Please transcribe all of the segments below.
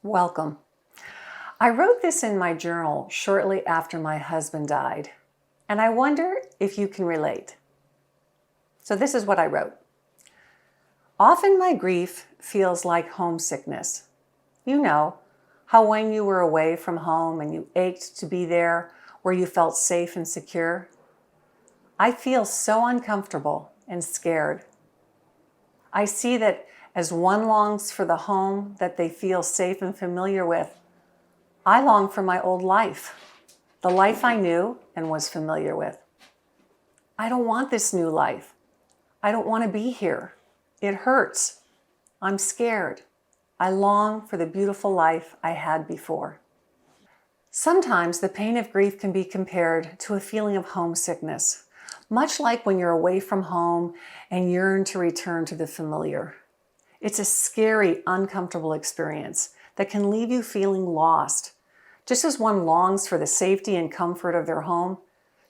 Welcome. I wrote this in my journal shortly after my husband died, and I wonder if you can relate. So this is what I wrote. Often my grief feels like homesickness. You know, how when you were away from home and you ached to be there where you felt safe and secure. I feel so uncomfortable and scared. I see that as one longs for the home that they feel safe and familiar with, I long for my old life, the life I knew and was familiar with. I don't want this new life. I don't want to be here. It hurts. I'm scared. I long for the beautiful life I had before. Sometimes the pain of grief can be compared to a feeling of homesickness, much like when you're away from home and yearn to return to the familiar. It's a scary, uncomfortable experience that can leave you feeling lost. Just as one longs for the safety and comfort of their home,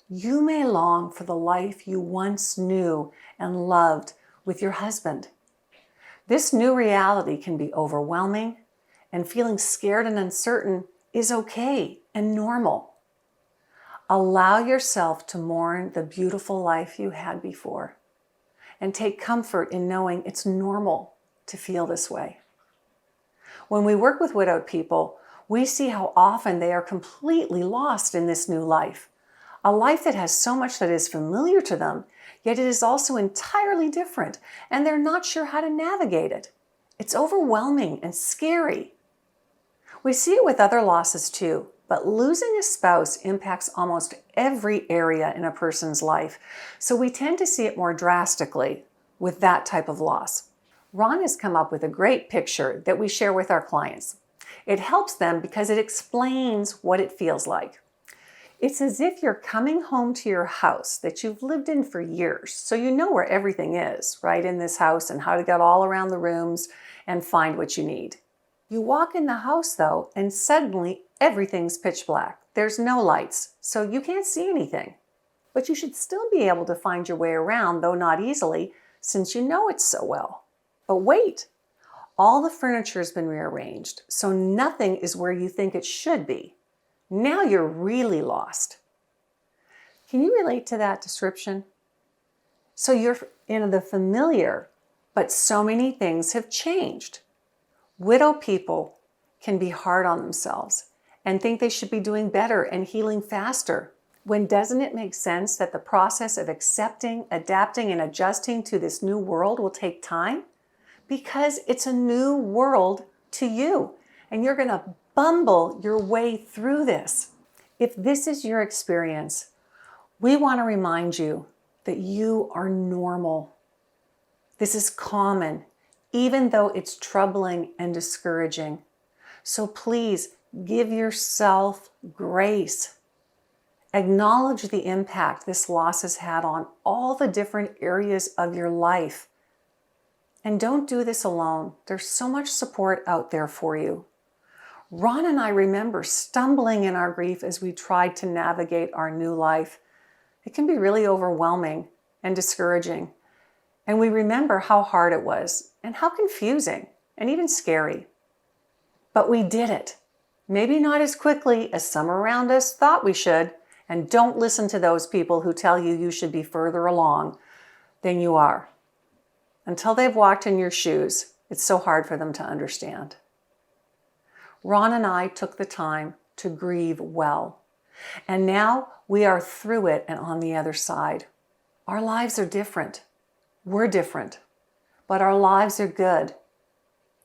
you may long for the life you once knew and loved with your husband. This new reality can be overwhelming, and feeling scared and uncertain is okay and normal. Allow yourself to mourn the beautiful life you had before, and take comfort in knowing it's normal to feel this way. When we work with widowed people, we see how often they are completely lost in this new life, a life that has so much that is familiar to them, yet it is also entirely different, and they're not sure how to navigate it. It's overwhelming and scary. We see it with other losses too, but losing a spouse impacts almost every area in a person's life, so we tend to see it more drastically with that type of loss. Ron has come up with a great picture that we share with our clients. It helps them because it explains what it feels like. It's as if you're coming home to your house that you've lived in for years, so you know where everything is, right, in this house and how to get all around the rooms and find what you need. You walk in the house, though, and suddenly everything's pitch black. There's no lights, so you can't see anything. But you should still be able to find your way around, though not easily, since you know it so well. But wait, all the furniture has been rearranged, so nothing is where you think it should be. Now you're really lost. Can you relate to that description? So you're in the familiar, but so many things have changed. Widow people can be hard on themselves and think they should be doing better and healing faster. When doesn't it make sense that the process of accepting, adapting, and adjusting to this new world will take time? Because it's a new world to you, and you're going to bumble your way through this. If this is your experience, we want to remind you that you are normal. This is common, even though it's troubling and discouraging. So please give yourself grace. Acknowledge the impact this loss has had on all the different areas of your life. And don't do this alone. There's so much support out there for you. Ron and I remember stumbling in our grief as we tried to navigate our new life. It can be really overwhelming and discouraging. And we remember how hard it was and how confusing and even scary. But we did it. Maybe not as quickly as some around us thought we should. And don't listen to those people who tell you you should be further along than you are. Until they've walked in your shoes, it's so hard for them to understand. Ron and I took the time to grieve well. And now we are through it and on the other side. Our lives are different. We're different. But our lives are good.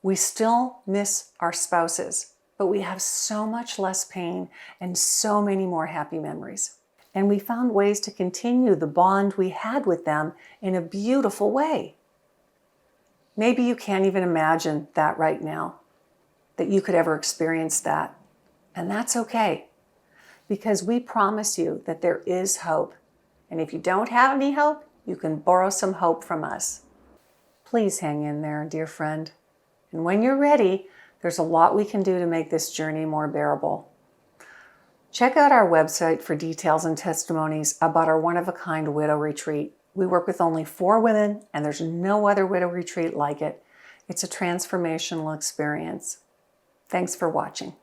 We still miss our spouses, but we have so much less pain and so many more happy memories. And we found ways to continue the bond we had with them in a beautiful way. Maybe you can't even imagine that right now, that you could ever experience that. And that's okay, because we promise you that there is hope. And if you don't have any hope, you can borrow some hope from us. Please hang in there, dear friend. And when you're ready, there's a lot we can do to make this journey more bearable. Check out our website for details and testimonies about our one-of-a-kind widow retreat. We work with only 4 women, and there's no other widow retreat like it. It's a transformational experience. Thanks for watching.